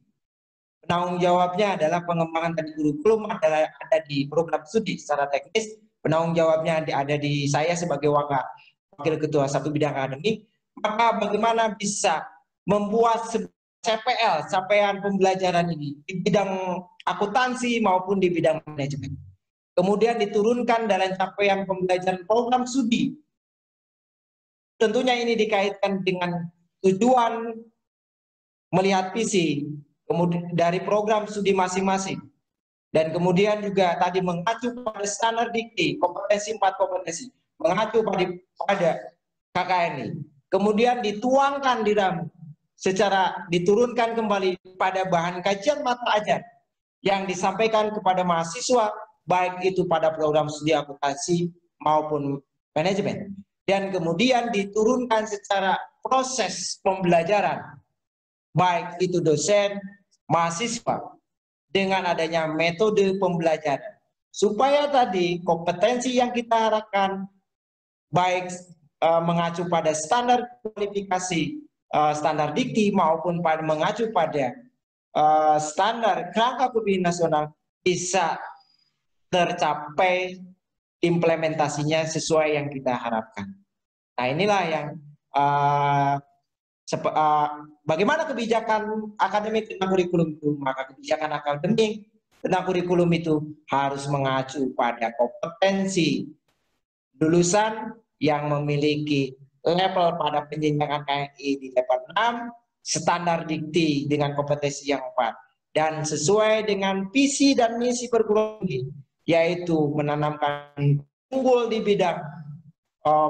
Penanggung jawabnya adalah pengembangan dari kurikulum ada di program studi secara teknis. Penanggung jawabnya ada di saya sebagai wakil ketua satu bidang akademik. Maka bagaimana bisa membuat CPL, capaian pembelajaran ini di bidang akuntansi maupun di bidang manajemen. kemudian diturunkan dalam capaian pembelajaran program studi. Tentunya ini dikaitkan dengan tujuan melihat visi kemudian dari program studi masing-masing. Dan kemudian juga tadi mengacu pada standar dikti, kompetensi 4 kompetensi, mengacu pada KKNI. Kemudian dituangkan di dalam secara diturunkan kembali pada bahan kajian mata ajar yang disampaikan kepada mahasiswa, baik itu pada program studi akuntansi maupun manajemen. Dan kemudian diturunkan secara proses pembelajaran, baik itu dosen, mahasiswa, dengan adanya metode pembelajaran. Supaya tadi kompetensi yang kita harapkan, baik mengacu pada standar kualifikasi, standar dikti, maupun mengacu pada standar kerangka kepemimpinan nasional, bisa tercapai implementasinya sesuai yang kita harapkan. Nah, inilah yang bagaimana kebijakan akademik tentang kurikulum itu. Maka kebijakan akademik tentang kurikulum itu harus mengacu pada kompetensi lulusan yang memiliki level pada penjenjangan KNI di level 6, standar dikti dengan kompetensi yang 4, dan sesuai dengan visi dan misi perguruan tinggi, yaitu menanamkan unggul di bidang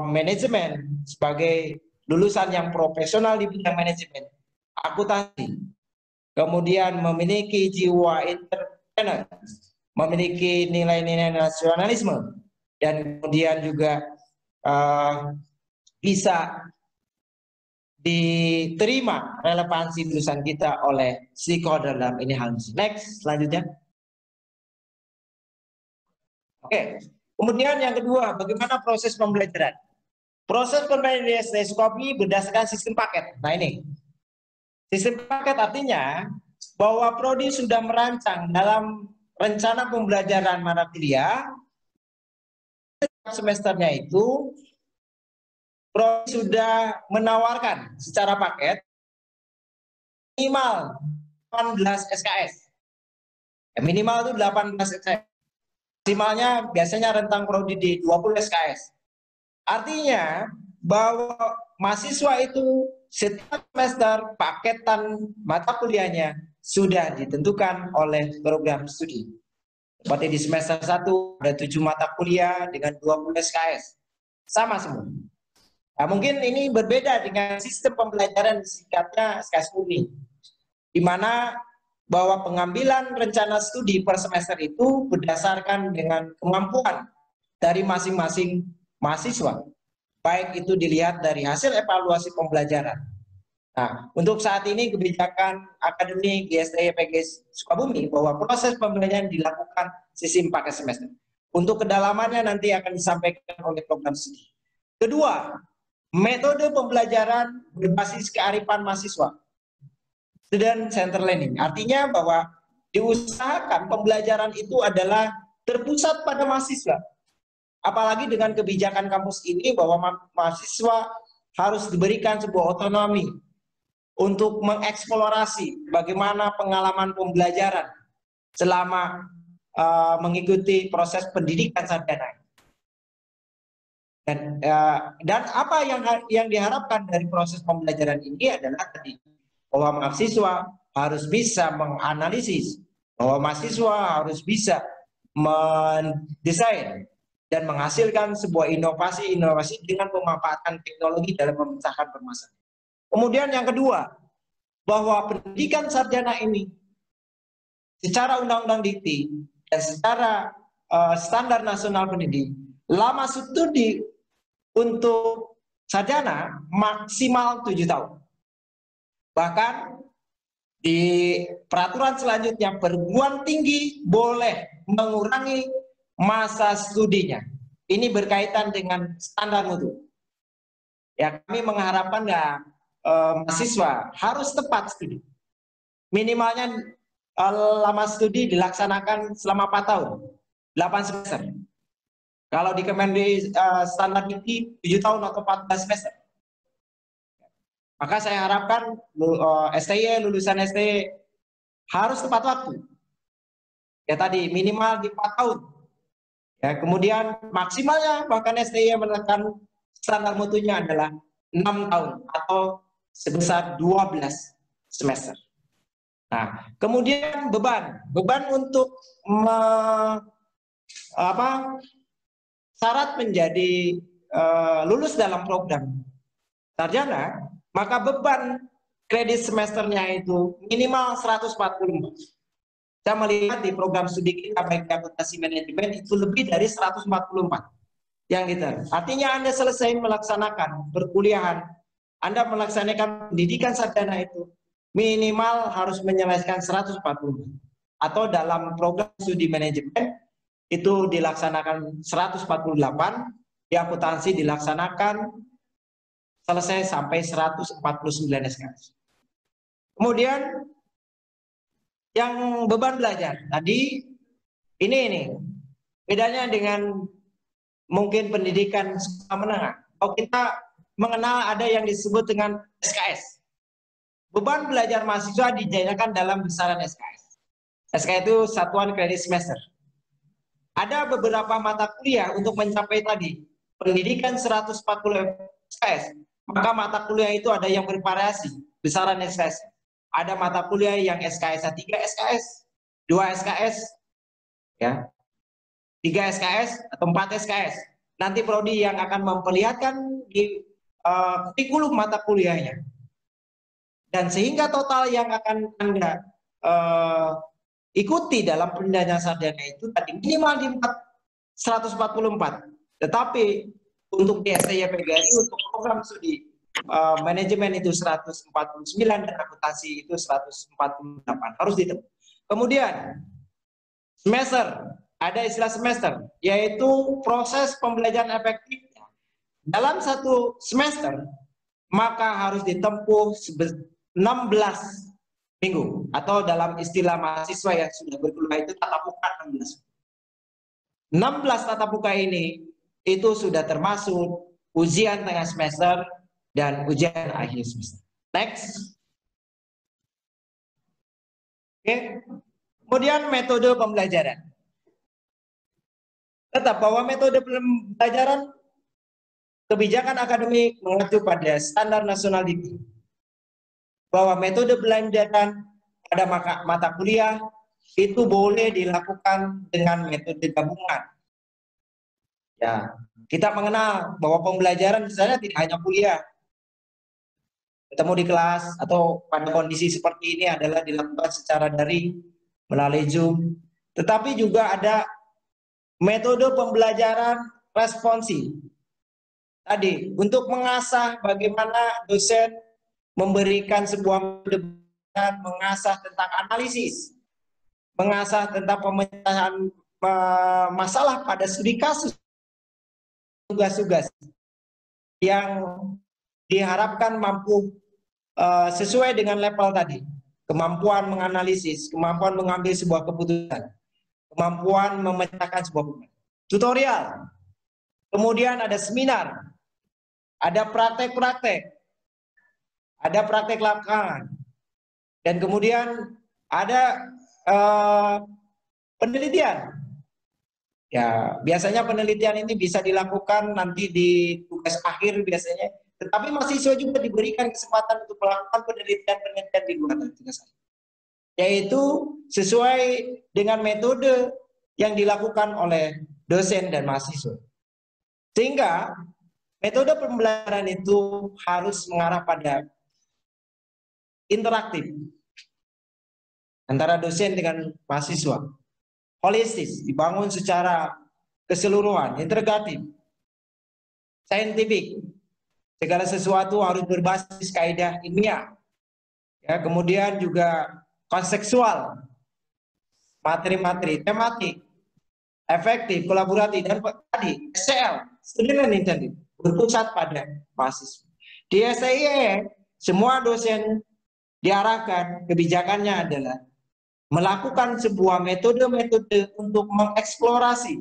manajemen sebagai lulusan yang profesional di bidang manajemen, akuntansi, kemudian memiliki jiwa entrepreneur, memiliki nilai-nilai nasionalisme, dan kemudian juga bisa diterima relevansi lulusan kita oleh stakeholder dalam ini hal ini. Next, selanjutnya. Oke, kemudian yang kedua, bagaimana proses pembelajaran? Proses pembelajaran di SD Sukabumi berdasarkan sistem paket. Nah ini, sistem paket artinya bahwa Prodi sudah merancang dalam rencana pembelajaran mata kuliah semesternya itu, Prodi sudah menawarkan secara paket minimal 18 SKS. Ya, minimal itu 18 SKS. Maksimalnya biasanya rentang Prodi di 20 SKS. Artinya bahwa mahasiswa itu setiap semester paketan mata kuliahnya sudah ditentukan oleh program studi. Seperti di semester 1 ada 7 mata kuliah dengan 20 SKS. Sama semua. Nah, mungkin ini berbeda dengan sistem pembelajaran singkatnya SKS murni, di mana bahwa pengambilan rencana studi per semester itu berdasarkan dengan kemampuan dari masing-masing mahasiswa, baik itu dilihat dari hasil evaluasi pembelajaran. Nah, untuk saat ini kebijakan akademik di STY PGRI Sukabumi bahwa proses pembelajaran dilakukan sistem paket semester. Untuk kedalamannya nanti akan disampaikan oleh program studi. Kedua, metode pembelajaran berbasis kearifan mahasiswa, student center learning. Artinya bahwa diusahakan pembelajaran itu adalah terpusat pada mahasiswa. Apalagi dengan kebijakan kampus ini bahwa mahasiswa harus diberikan sebuah otonomi untuk mengeksplorasi bagaimana pengalaman pembelajaran selama mengikuti proses pendidikan sarjana. Dan apa yang diharapkan dari proses pembelajaran ini adalah tadi bahwa mahasiswa harus bisa menganalisis, bahwa mahasiswa harus bisa mendesain dan menghasilkan sebuah inovasi-inovasi dengan pemanfaatan teknologi dalam memecahkan permasalahan. Kemudian yang kedua, bahwa pendidikan sarjana ini secara undang-undang dikti dan secara standar nasional pendidik, lama studi untuk sarjana maksimal 7 tahun. Bahkan di peraturan selanjutnya perguruan tinggi boleh mengurangi masa studinya. Ini berkaitan dengan standar mutu. Ya, kami mengharapkan mahasiswa harus tepat studi. Minimalnya lama studi dilaksanakan selama 4 tahun, 8 semester. Kalau di Kemendikbud standar dikti 7 tahun atau 14 semester. Maka saya harapkan STY, lulusan STY harus tepat waktu. Ya tadi minimal di 4 tahun. Ya, kemudian maksimalnya bahkan STI menekan standar mutunya adalah 6 tahun atau sebesar 12 semester. Nah, kemudian beban untuk syarat menjadi lulus dalam program sarjana, maka beban kredit semesternya itu minimal 140. Saya melihat di program studi kita baik akuntansi manajemen itu lebih dari 144 yang kita. Artinya Anda selesai melaksanakan perkuliahan, Anda melaksanakan pendidikan sarjana itu minimal harus menyelesaikan 140. Atau dalam program studi manajemen itu dilaksanakan 148, di akuntansi dilaksanakan selesai sampai 149 SKS. Kemudian yang beban belajar tadi ini bedanya dengan mungkin pendidikan sekolah menengah. Kalau kita mengenal ada yang disebut dengan SKS. Beban belajar mahasiswa dijajarkan dalam besaran SKS. SKS itu satuan kredit semester. Ada beberapa mata kuliah untuk mencapai tadi pendidikan 140 SKS. Maka mata kuliah itu ada yang bervariasi besaran SKS. Ada mata kuliah yang SKS 3 SKS, 2 SKS, ya, 3 SKS atau 4 SKS. Nanti prodi yang akan memperlihatkan di kurikulum mata kuliahnya. Dan sehingga total yang akan Anda ikuti dalam pendidikan sarjana itu tadi minimal di 144. Tetapi untuk di STY PGRI untuk program studi manajemen itu 149 dan akuntansi itu 148 harus ditempuh. Kemudian semester, ada istilah semester, yaitu proses pembelajaran efektif dalam satu semester, maka harus ditempuh 16 minggu atau dalam istilah mahasiswa yang sudah berkuliah itu tatap muka 16. 16 tatap muka ini itu sudah termasuk ujian tengah semester dan ujian akhir semester. Next. Oke. Kemudian metode pembelajaran. Tetap bahwa metode pembelajaran kebijakan akademik mengacu pada standar nasional dikti. Bahwa metode pembelajaran pada mata kuliah itu boleh dilakukan dengan metode gabungan. Ya, kita mengenal bahwa pembelajaran misalnya tidak hanya kuliah, ketemu di kelas atau pada kondisi seperti ini adalah dilakukan secara daring melalui Zoom, tetapi juga ada metode pembelajaran responsif tadi untuk mengasah bagaimana dosen memberikan sebuah metode, mengasah tentang analisis, mengasah tentang pemecahan masalah pada studi kasus, tugas-tugas yang diharapkan mampu sesuai dengan level tadi, kemampuan menganalisis, kemampuan mengambil sebuah keputusan, kemampuan memecahkan sebuah problem. Tutorial, kemudian ada seminar, ada praktek-praktek, ada praktek lapangan, dan kemudian ada penelitian. Ya, biasanya penelitian ini bisa dilakukan nanti di tugas akhir biasanya. Tetapi mahasiswa juga diberikan kesempatan untuk melakukan penelitian di luar tugas akhir. Yaitu sesuai dengan metode yang dilakukan oleh dosen dan mahasiswa. Sehingga metode pembelajaran itu harus mengarah pada interaktif antara dosen dengan mahasiswa. Holistis, dibangun secara keseluruhan, integratif, saintifik. Segala sesuatu harus berbasis kaidah ilmiah. Ya, kemudian juga konseksual, materi-materi, tematik, efektif, kolaboratif, dan tadi SCL, student learning tadi, berpusat pada mahasiswa. Di STIE, semua dosen diarahkan kebijakannya adalah melakukan sebuah metode-metode untuk mengeksplorasi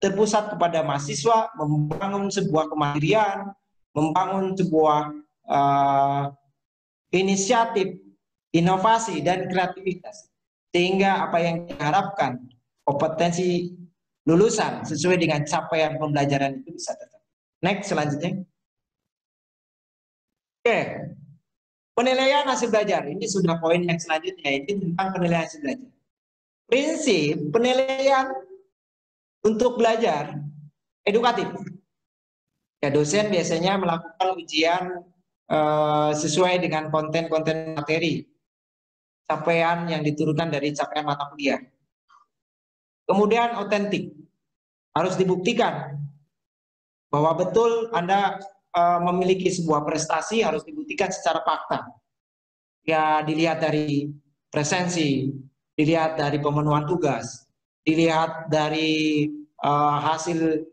terpusat kepada mahasiswa, membangun sebuah kemandirian, membangun sebuah inisiatif, inovasi, dan kreativitas. Sehingga apa yang diharapkan, kompetensi lulusan sesuai dengan capaian pembelajaran itu bisa tercapai. Next, selanjutnya. Oke, penilaian hasil belajar. Ini sudah poin yang selanjutnya, ini tentang penilaian hasil belajar. Prinsip penilaian untuk belajar edukatif. Ya, dosen biasanya melakukan ujian sesuai dengan konten-konten materi, capaian yang diturunkan dari capaian mata kuliah. Kemudian otentik, harus dibuktikan bahwa betul Anda memiliki sebuah prestasi, harus dibuktikan secara fakta. Ya, dilihat dari presensi, dilihat dari pemenuhan tugas, dilihat dari hasil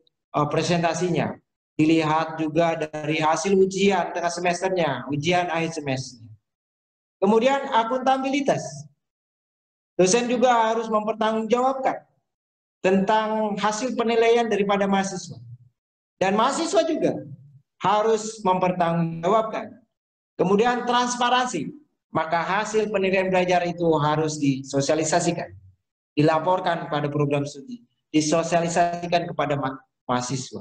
presentasinya, dilihat juga dari hasil ujian tengah semesternya, ujian akhir semester. Kemudian akuntabilitas. Dosen juga harus mempertanggungjawabkan tentang hasil penilaian daripada mahasiswa. Dan mahasiswa juga harus mempertanggungjawabkan. Kemudian transparansi. Maka hasil penilaian belajar itu harus disosialisasikan, dilaporkan pada program studi, disosialisasikan kepada mahasiswa.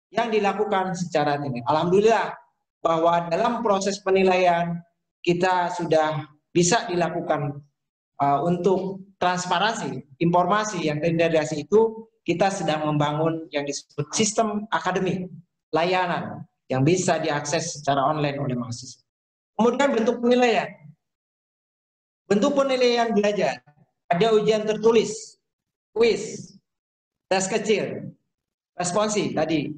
Yang dilakukan secara ini. Alhamdulillah bahwa dalam proses penilaian kita sudah bisa dilakukan untuk transparansi informasi yang terintegrasi itu. Kita sedang membangun yang disebut sistem akademik layanan yang bisa diakses secara online oleh mahasiswa. Kemudian bentuk penilaian. Bentuk penilaian belajar. Ada ujian tertulis, kuis, tes kecil, responsi tadi,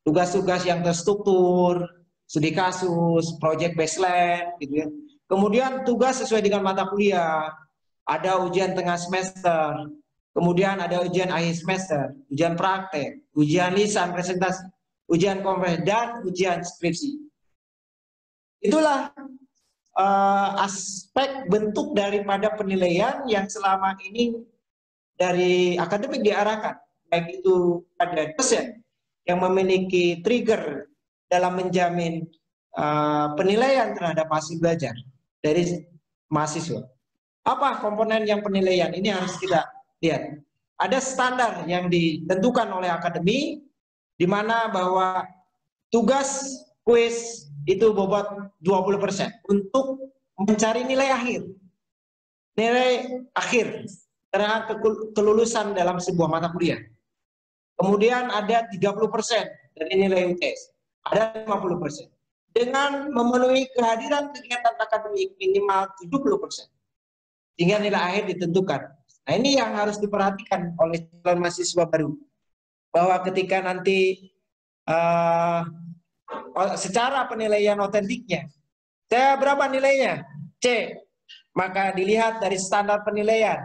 tugas-tugas yang terstruktur, studi kasus, project baseline, gitu ya. Kemudian tugas sesuai dengan mata kuliah, ada ujian tengah semester, kemudian ada ujian akhir semester, ujian praktek, ujian lisan, presentasi, ujian komprehensif, dan ujian skripsi. Itulah aspek bentuk daripada penilaian yang selama ini dari akademik diarahkan, baik itu pada dosen yang memiliki trigger dalam menjamin penilaian terhadap hasil belajar dari mahasiswa. Apa komponen yang penilaian? Ini harus kita lihat. Ada standar yang ditentukan oleh akademi, di mana bahwa tugas kuis itu bobot 20% untuk mencari nilai akhir. Nilai akhir terhadap kelulusan dalam sebuah mata kuliah. Kemudian ada 30% dari nilai UTS. Ada 50%. Dengan memenuhi kehadiran kegiatan akademik minimal 70%. Sehingga nilai akhir ditentukan. Nah, ini yang harus diperhatikan oleh calon mahasiswa baru. Bahwa ketika nanti secara penilaian otentiknya, saya berapa nilainya? C. Maka dilihat dari standar penilaian,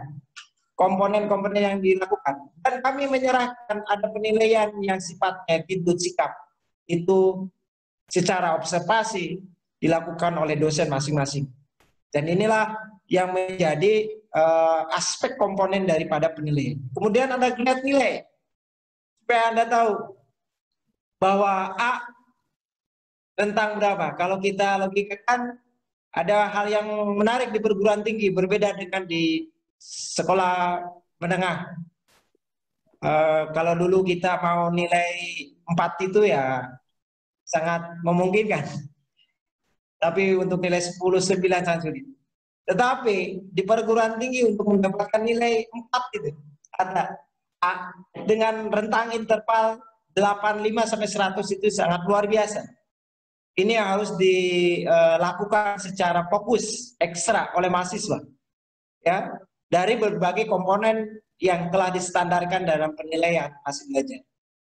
komponen-komponen yang dilakukan. Dan kami menyerahkan ada penilaian yang sifatnya pintu sikap. Itu secara observasi dilakukan oleh dosen masing-masing. Dan inilah yang menjadi aspek komponen daripada penilaian. Kemudian ada grade nilai. Supaya Anda tahu bahwa A tentang berapa. Kalau kita logikakan, ada hal yang menarik di perguruan tinggi, berbeda dengan di sekolah menengah. Kalau dulu kita mau nilai 4 itu ya sangat memungkinkan. Tapi untuk nilai 10, 9 sangat sulit. Tetapi di perguruan tinggi untuk mendapatkan nilai 4 itu ada dengan rentang interval 85 sampai 100 itu sangat luar biasa. Ini yang harus dilakukan secara fokus ekstra oleh mahasiswa, ya, dari berbagai komponen yang telah distandarkan dalam penilaian hasil belajar.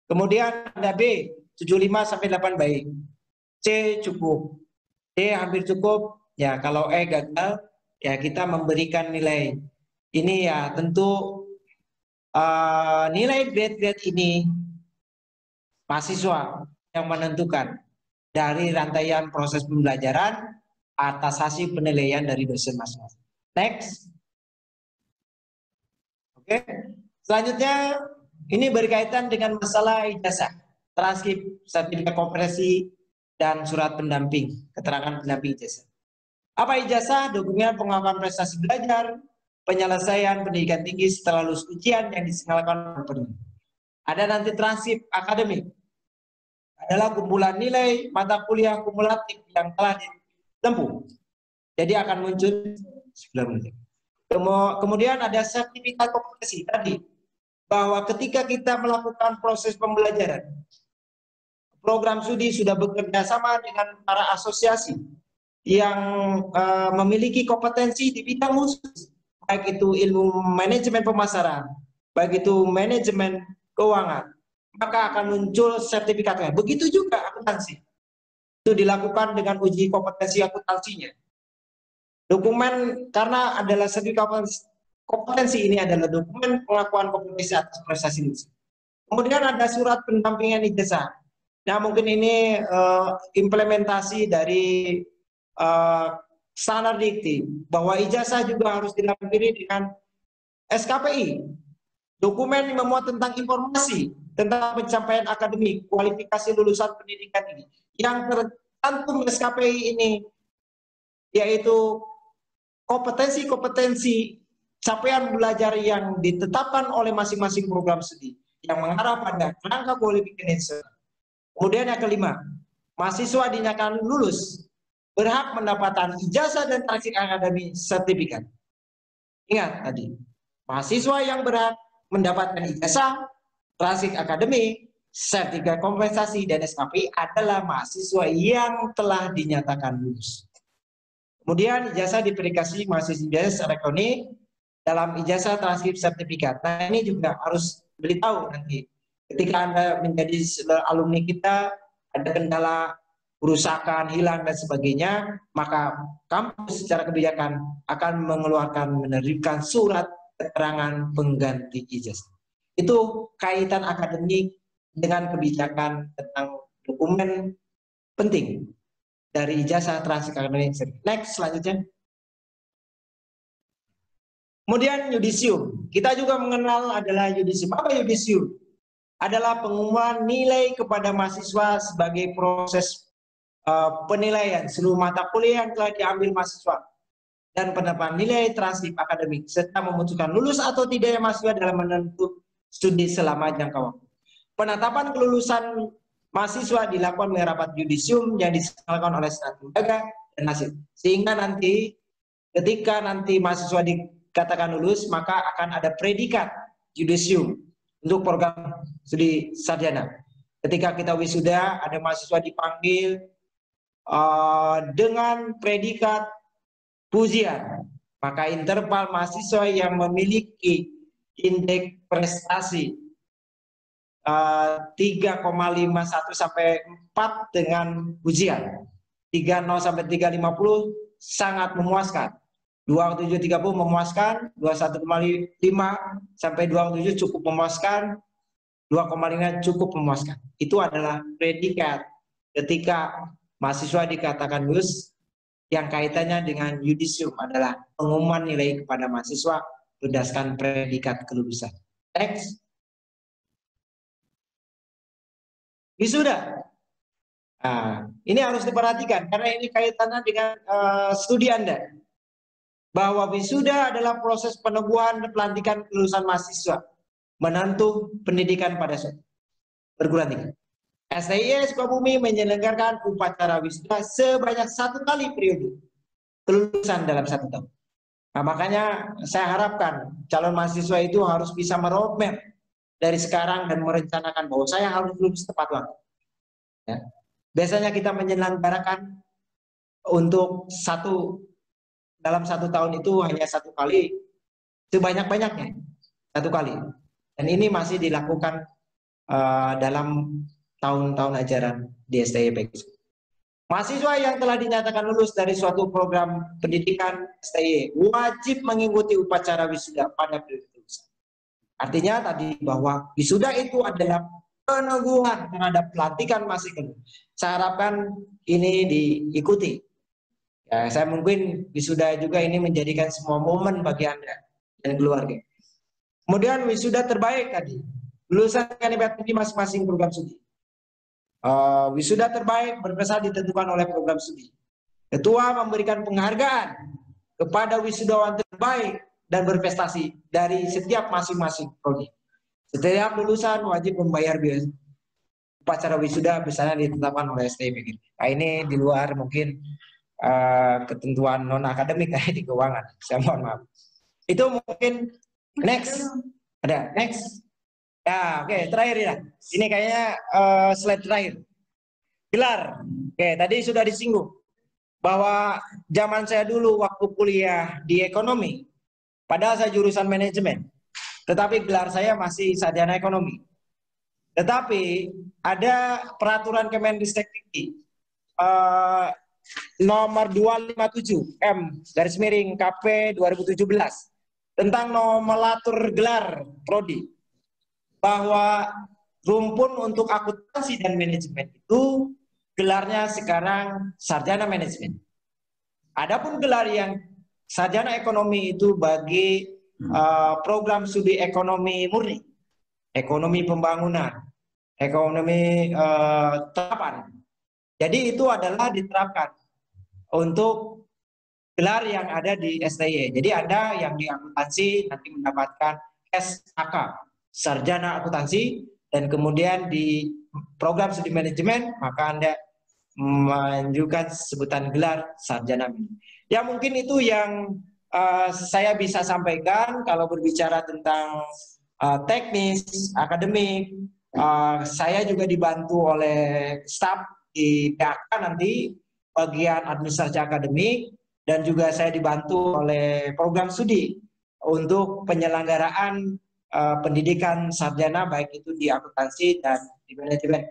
Kemudian ada B 75 sampai 8 baik, C cukup, D hampir cukup. Ya, kalau E gagal, ya kita memberikan nilai. Ini ya tentu nilai grade-grade ini mahasiswa yang menentukan dari rantaian proses pembelajaran atas hasil penilaian dari dosen masing-masing. Next. Oke. Selanjutnya ini berkaitan dengan masalah ijazah, transkrip, sertifikat kompetensi, dan surat pendamping, keterangan pendamping ijazah. Apa ijazah? Dokumen pengakuan prestasi belajar, penyelesaian pendidikan tinggi setelah lulus ujian yang diselenggarakan penuh. Ada nanti transkrip akademik, adalah kumpulan nilai mata kuliah kumulatif yang telah ditempuh. Jadi akan muncul 9 menit. Kemudian ada sertifikat kompetensi tadi, bahwa ketika kita melakukan proses pembelajaran, program studi sudah bekerja sama dengan para asosiasi yang memiliki kompetensi di bidang khusus, baik itu ilmu manajemen pemasaran, baik itu manajemen keuangan, maka akan muncul sertifikatnya. Begitu juga akuntansi. Itu dilakukan dengan uji kompetensi akuntansinya. Dokumen, karena adalah sertifikat kompetensi ini adalah dokumen pengakuan kompetensi atas prestasi. Kemudian ada surat pendampingan ijazah. Nah, mungkin ini implementasi dari standar dikti bahwa ijazah juga harus dilampiri dengan SKPI. Dokumen yang memuat tentang informasi tentang pencapaian akademik, kualifikasi lulusan pendidikan ini. Yang tercantum SKPI ini yaitu kompetensi-kompetensi capaian belajar yang ditetapkan oleh masing-masing program studi yang mengarah pada kerangka kualifikasi. Kemudian yang kelima, mahasiswa dinyatakan lulus berhak mendapatkan ijazah dan transkrip akademik sertifikat. Ingat tadi, mahasiswa yang berhak mendapatkan ijazah, transkrip akademik, sertifikat kompensasi, dan SKPI adalah mahasiswa yang telah dinyatakan lulus. Kemudian ijazah diverifikasi mahasiswa ijazah elektronik dalam ijazah transkrip sertifikat. Nah, ini juga harus beritahu nanti. Ketika Anda menjadi alumni kita, ada kendala kerusakan, hilang, dan sebagainya, maka kampus secara kebijakan akan menerbitkan surat keterangan pengganti ijazah. Itu kaitan akademik dengan kebijakan tentang dokumen penting dari ijazah transkrip akademik. Next, selanjutnya. Kemudian yudisium. Kita juga mengenal adalah yudisium. Apa yudisium? Adalah pengumuman nilai kepada mahasiswa sebagai proses penilaian seluruh mata kuliah yang telah diambil mahasiswa dan penetapan nilai transkrip akademik serta memutuskan lulus atau tidaknya mahasiswa dalam menentu studi selama jangka waktu. Penetapan kelulusan mahasiswa dilakukan melalui rapat yudisium yang diselenggarakan oleh satu lembaga dan hasil. Sehingga nanti ketika nanti mahasiswa dikatakan lulus, maka akan ada predikat yudisium untuk program studi sarjana. Ketika kita wisuda, ada mahasiswa dipanggil dengan predikat pujian. Maka interval mahasiswa yang memiliki indeks prestasi 3,51 sampai 4 dengan pujian. 30 sampai 350 sangat memuaskan. 2730 memuaskan, 21,5 sampai 27 cukup memuaskan, 2,5 cukup memuaskan. Itu adalah predikat ketika mahasiswa dikatakan lulus, yang kaitannya dengan yudisium adalah pengumuman nilai kepada mahasiswa berdasarkan predikat kelulusan. Next. Wisuda. Nah, ini harus diperhatikan karena ini kaitannya dengan studi Anda. Bahwa wisuda adalah proses peneguhan dan pelantikan kelulusan mahasiswa menentu pendidikan pada suatu perguruan tinggi. STIE Sukabumi menyelenggarakan upacara wisuda sebanyak 1 kali periode kelulusan dalam 1 tahun. Nah, makanya saya harapkan calon mahasiswa itu harus bisa meroadmap dari sekarang dan merencanakan bahwa saya harus lulus tepat waktu. Ya. Biasanya kita menyelenggarakan untuk dalam 1 tahun itu hanya 1 kali, sebanyak-banyaknya 1 kali. Dan ini masih dilakukan dalam tahun-tahun ajaran di STIE PGSU. Mahasiswa yang telah dinyatakan lulus dari suatu program pendidikan STIE wajib mengikuti upacara wisuda pada periode kelulusan. Artinya tadi bahwa wisuda itu adalah peneguhan terhadap pelantikan masing-masing. Saya harapkan ini diikuti. Ya, saya mungkin wisuda juga ini menjadikan semua momen bagi Anda dan keluarga. Kemudian wisuda terbaik tadi, lulusan dengan tinggi masing-masing program studi. Wisuda terbaik berdasar ditentukan oleh program studi. Ketua memberikan penghargaan kepada wisudawan terbaik dan berprestasi dari setiap masing-masing prodi. Setiap lulusan wajib membayar biaya upacara wisuda misalnya ditetapkan oleh STIPGRI. Nah, ini di luar mungkin ketentuan non akademik di keuangan. Saya mohon maaf. Itu mungkin next. Ada next. Ya, oke, terakhir ya. Ini kayaknya slide terakhir. Gelar. Oke, tadi sudah disinggung bahwa zaman saya dulu waktu kuliah di ekonomi, padahal saya jurusan manajemen, tetapi gelar saya masih sarjana ekonomi. Tetapi ada peraturan Kemendikbud nomor 257 M/KP 2017 tentang nomenklatur gelar prodi, bahwa rumpun untuk akuntansi dan manajemen itu gelarnya sekarang sarjana manajemen. Adapun gelar yang sarjana ekonomi itu bagi program studi ekonomi murni, ekonomi pembangunan, ekonomi terapan. Jadi itu adalah diterapkan untuk gelar yang ada di STY. Jadi Anda yang di akuntansi nanti mendapatkan SAK, sarjana akuntansi, dan kemudian di program studi manajemen maka Anda menunjukkan sebutan gelar sarjana. Ya mungkin itu yang saya bisa sampaikan kalau berbicara tentang teknis, akademik. Saya juga dibantu oleh staf di PAK nanti bagian administrasi akademik, dan juga saya dibantu oleh program studi untuk penyelenggaraan pendidikan sarjana baik itu di akuntansi dan di manajemen.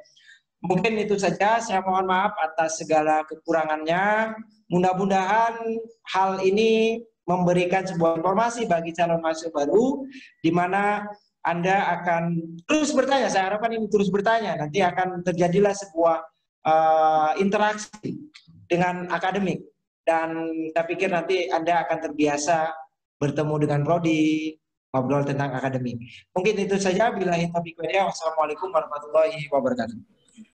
Mungkin itu saja, saya mohon maaf atas segala kekurangannya. Mudah-mudahan hal ini memberikan sebuah informasi bagi calon mahasiswa baru, di mana Anda akan terus bertanya, saya harapkan ini terus bertanya, nanti akan terjadilah sebuah interaksi dengan akademik, dan saya pikir nanti Anda akan terbiasa bertemu dengan prodi, ngobrol tentang akademik. Mungkin itu saja, billahi taufiq wal hidayah. Wassalamualaikum warahmatullahi wabarakatuh.